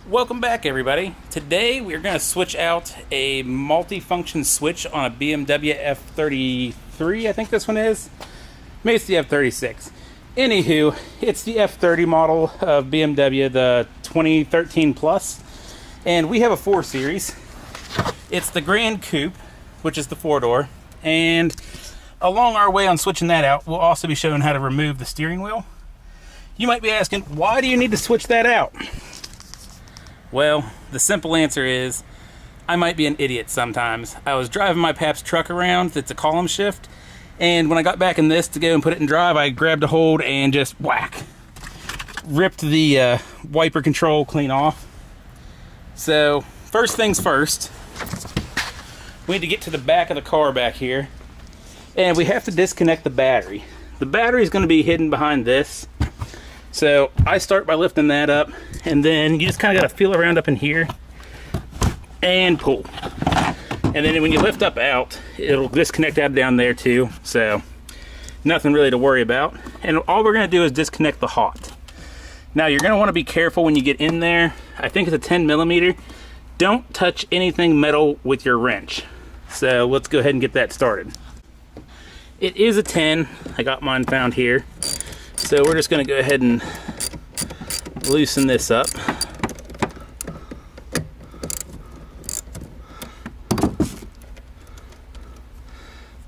Welcome back, everybody. Today we're going to switch out a multifunction switch on a BMW f33, I think this one is. Maybe it's the f36. Anywho, it's the f30 model of BMW, the 2013 Plus. And we have a 4 Series. It's the Grand Coupe, which is the 4-door. And along our way on switching that out, we'll also be showing how to remove the steering wheel. You might be asking, why do you need to switch that out? Well, the simple answer is, I might be an idiot sometimes. I was driving my Pap's truck around, it's a column shift, and when I got back in this to go and put it in drive, I grabbed a hold and just whack, ripped the wiper control clean off. So, first things first, we need to get to the back of the car back here, and we have to disconnect the battery. The battery is going to be hidden behind this. So I start by lifting that up, and then you just kind of got to feel around up in here and pull. And then when you lift up out, it'll disconnect out down there too. So nothing really to worry about. And all we're going to do is disconnect the hot. Now you're going to want to be careful when you get in there. I think it's a 10 millimeter. Don't touch anything metal with your wrench. So let's go ahead and get that started. It is a 10. I got mine found here. So we're just going to go ahead and loosen this up.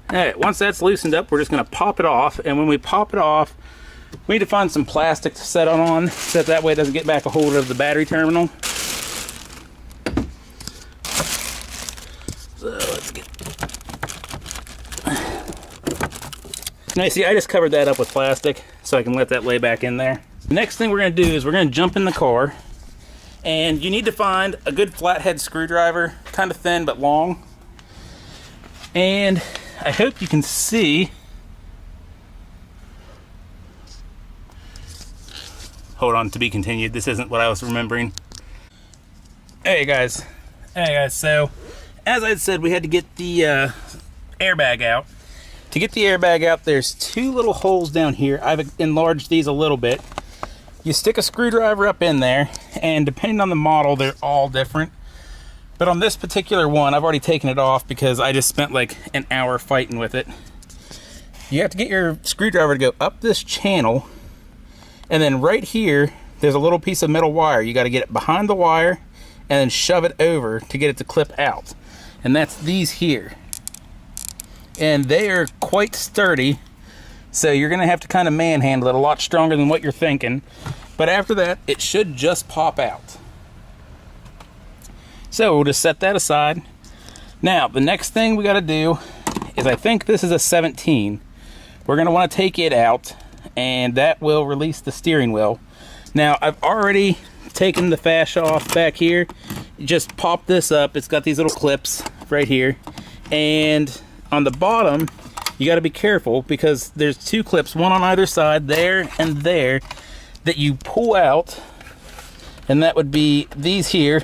Alright, once that's loosened up, we're just going to pop it off. And when we pop it off, we need to find some plastic to set it on so that way it doesn't get back a hold of the battery terminal. So let's get... Now you see, I just covered that up with plastic so I can let that lay back in there. The next thing we're going to do is we're going to jump in the car, and you need to find a good flathead screwdriver, kind of thin but long. And I hope you can see. Hold on, to be continued. This isn't what I was remembering. Hey guys, so as I said, we had to get the airbag out. To get the airbag out, there's 2 little holes down here. I've enlarged these a little bit. You stick a screwdriver up in there, and depending on the model, they're all different. But on this particular one, I've already taken it off because I just spent like an hour fighting with it. You have to get your screwdriver to go up this channel, and then right here, there's a little piece of metal wire. You got to get it behind the wire, and then shove it over to get it to clip out. And that's these here. And they are quite sturdy, so you're going to have to kind of manhandle it a lot stronger than what you're thinking. But after that, it should just pop out. So we'll just set that aside. Now, the next thing we got to do is, I think this is a 17. We're going to want to take it out, and that will release the steering wheel. Now, I've already taken the fascia off back here. You just pop this up. It's got these little clips right here. And on the bottom, you got to be careful because there's 2 clips, one on either side, there and there, that you pull out, and that would be these here.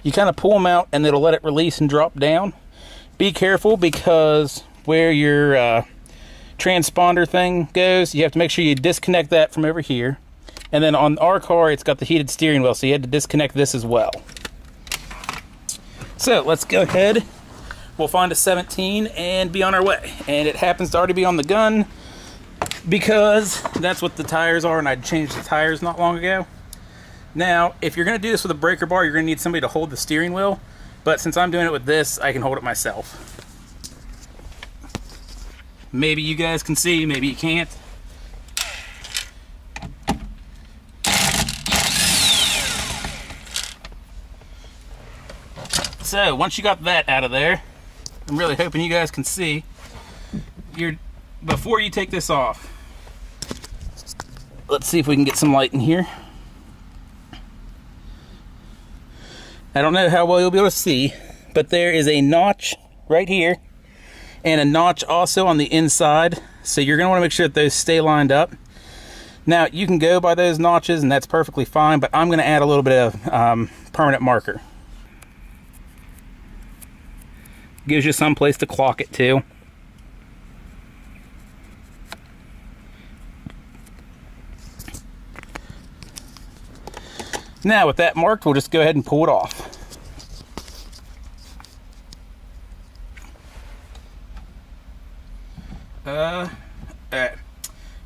You kind of pull them out and it'll let it release and drop down. Be careful because where your transponder thing goes, you have to make sure you disconnect that from over here. And then on our car, it's got the heated steering wheel, so you had to disconnect this as well. So let's go ahead. We'll find a 17 and be on our way. And it happens to already be on the gun because that's what the tires are, and I changed the tires not long ago. Now, if you're going to do this with a breaker bar, you're going to need somebody to hold the steering wheel. But since I'm doing it with this, I can hold it myself. Maybe you guys can see, maybe you can't. So, once you got that out of there, I'm really hoping you guys can see. Before you take this off, let's see if we can get some light in here. I don't know how well you'll be able to see, but there is a notch right here and a notch also on the inside. So you're going to want to make sure that those stay lined up. Now, you can go by those notches, and that's perfectly fine, but I'm going to add a little bit of permanent marker. Gives you some place to clock it to. Now with that marked, we'll just go ahead and pull it off.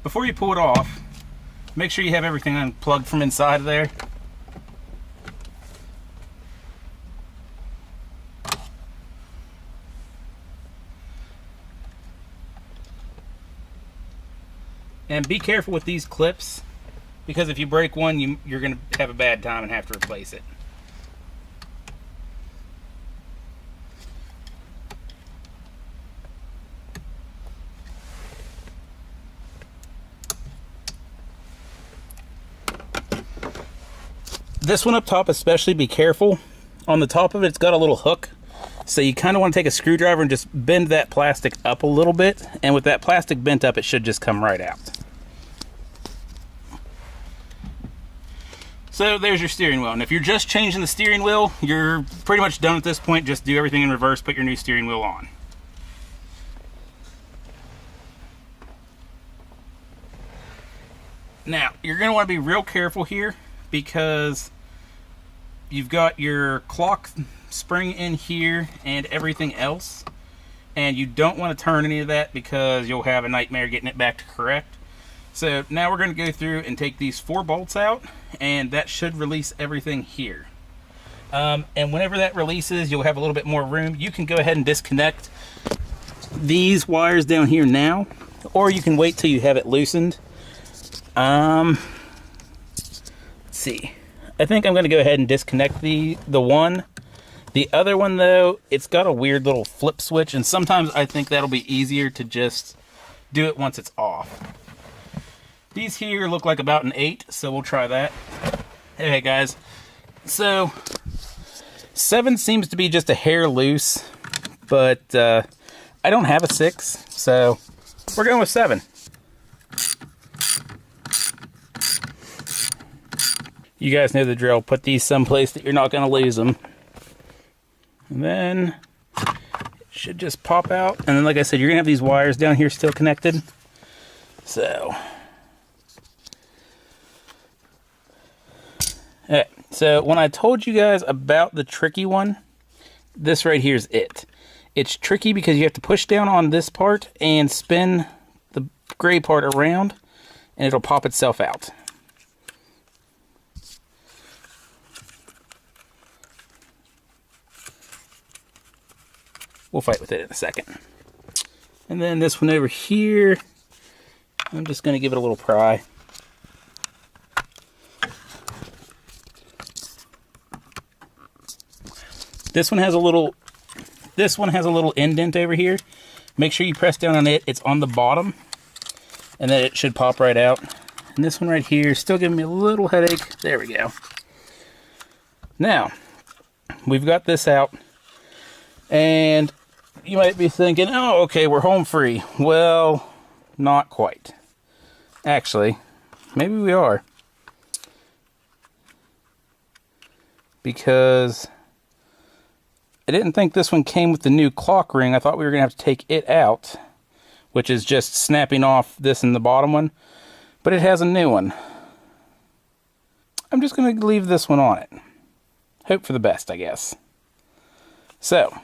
Before you pull it off, make sure you have everything unplugged from inside of there. And be careful with these clips, because if you break one, you're going to have a bad time and have to replace it. This one up top especially, be careful. On the top of it, it's got a little hook. So you kind of want to take a screwdriver and just bend that plastic up a little bit. And with that plastic bent up, it should just come right out. So there's your steering wheel. And if you're just changing the steering wheel, you're pretty much done at this point. Just do everything in reverse, put your new steering wheel on. Now, you're going to want to be real careful here, because you've got your clock spring in here and everything else, and you don't want to turn any of that because you'll have a nightmare getting it back to correct. So now we're going to go through and take these 4 bolts out, and that should release everything here. And whenever that releases, you'll have a little bit more room. You can go ahead and disconnect these wires down here now, or you can wait till you have it loosened. Let's see. I think I'm going to go ahead and disconnect the one. The other one, though, it's got a weird little flip switch, and sometimes I think that'll be easier to just do it once it's off. These here look like about an 8, so we'll try that. Hey guys, so 7 seems to be just a hair loose, but I don't have a 6, so we're going with 7. You guys know the drill. Put these someplace that you're not going to lose them. And then it should just pop out. And then, like I said, you're going to have these wires down here still connected. So, alright, so when I told you guys about the tricky one, this right here is it. It's tricky because you have to push down on this part and spin the gray part around, and it'll pop itself out. We'll fight with it in a second. And then this one over here, I'm just going to give it a little pry. This one has a little indent over here. Make sure you press down on it. It's on the bottom, and then it should pop right out. And this one right here is still giving me a little headache. There we go. Now, we've got this out, and you might be thinking, oh, okay, we're home free. Well, not quite. Actually, maybe we are. Because I didn't think this one came with the new clock ring. I thought we were going to have to take it out, which is just snapping off this and the bottom one. But it has a new one. I'm just going to leave this one on it. Hope for the best, I guess. So,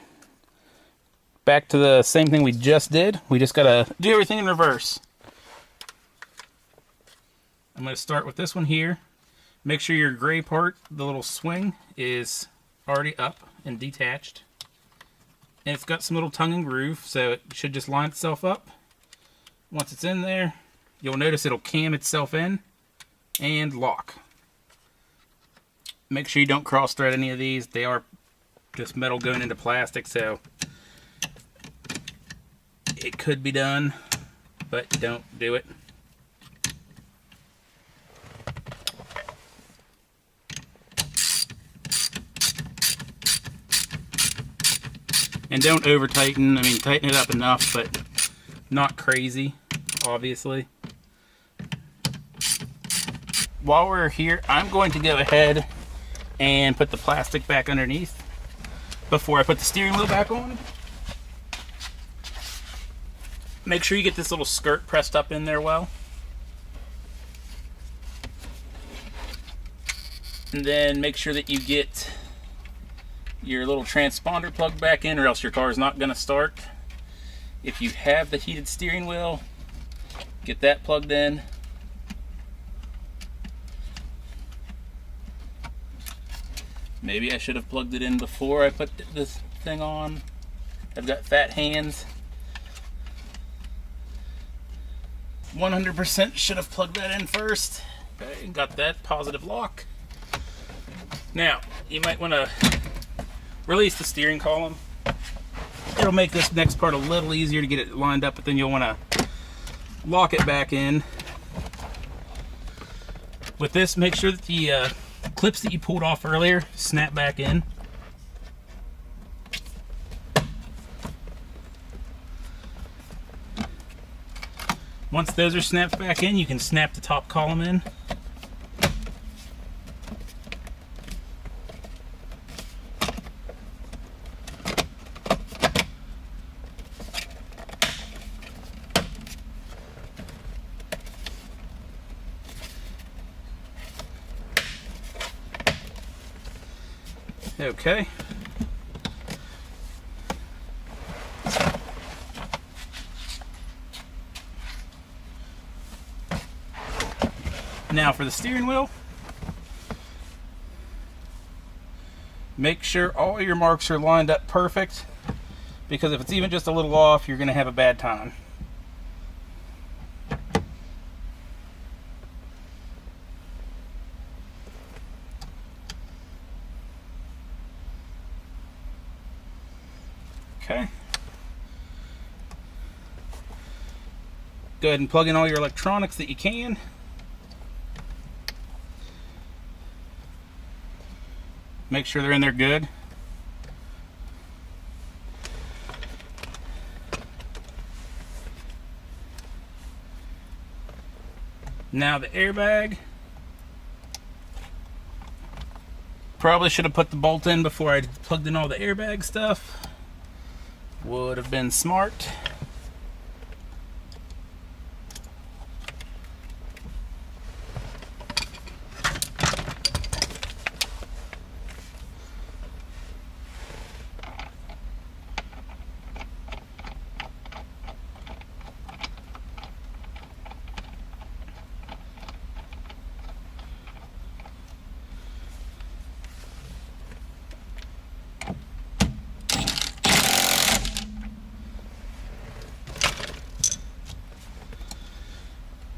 back to the same thing we just did. We just got to do everything in reverse. I'm going to start with this one here. Make sure your gray part, the little swing, is already up and detached. And it's got some little tongue and groove, so it should just line itself up. Once it's in there, you'll notice it'll cam itself in and lock. Make sure you don't cross thread any of these. They are just metal going into plastic, so it could be done, but don't do it. And don't over tighten. I mean, tighten it up enough, but not crazy, obviously. While we're here, I'm going to go ahead and put the plastic back underneath before I put the steering wheel back on. Make sure you get this little skirt pressed up in there well. And then make sure that you get your little transponder plugged back in, or else your car is not going to start. If you have the heated steering wheel, get that plugged in. Maybe I should have plugged it in before I put this thing on. I've got fat hands. 100% should have plugged that in first. Okay, got that positive lock. Now, you might want to release the steering column. It'll make this next part a little easier to get it lined up, but then you'll want to lock it back in. With this, make sure that the clips that you pulled off earlier snap back in. Once those are snapped back in, you can snap the top column in. Okay. Now for the steering wheel, make sure all your marks are lined up perfect, because if it's even just a little off, you're going to have a bad time. Okay. Go ahead and plug in all your electronics that you can. Make sure they're in there good. Now the airbag. Probably should have put the bolt in before I plugged in all the airbag stuff. Would have been smart.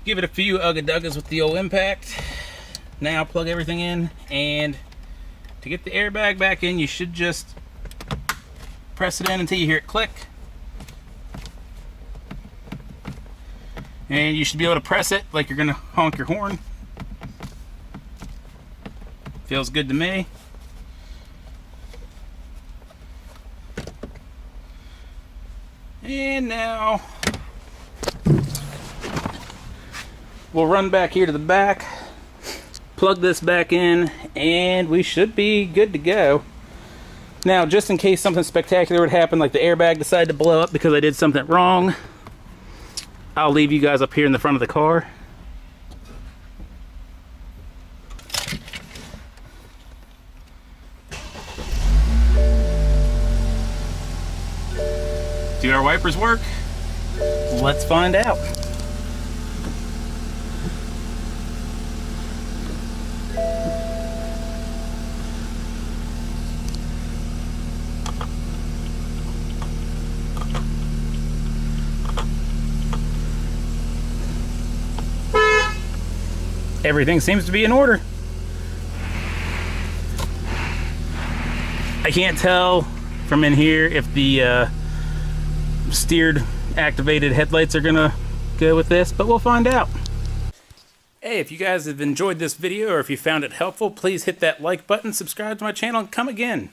Give it a few ugga-duggas with the old impact. Now plug everything in, and to get the airbag back in, you should just press it in until you hear it click. And you should be able to press it like you're gonna honk your horn. Feels good to me. And now we'll run back here to the back, plug this back in, and we should be good to go. Now, just in case something spectacular would happen, like the airbag decided to blow up because I did something wrong, I'll leave you guys up here in the front of the car. Do our wipers work? Let's find out. Everything seems to be in order. I can't tell from in here if the steered activated headlights are gonna go with this, but we'll find out. Hey, if you guys have enjoyed this video or if you found it helpful, please hit that like button, subscribe to my channel, and come again.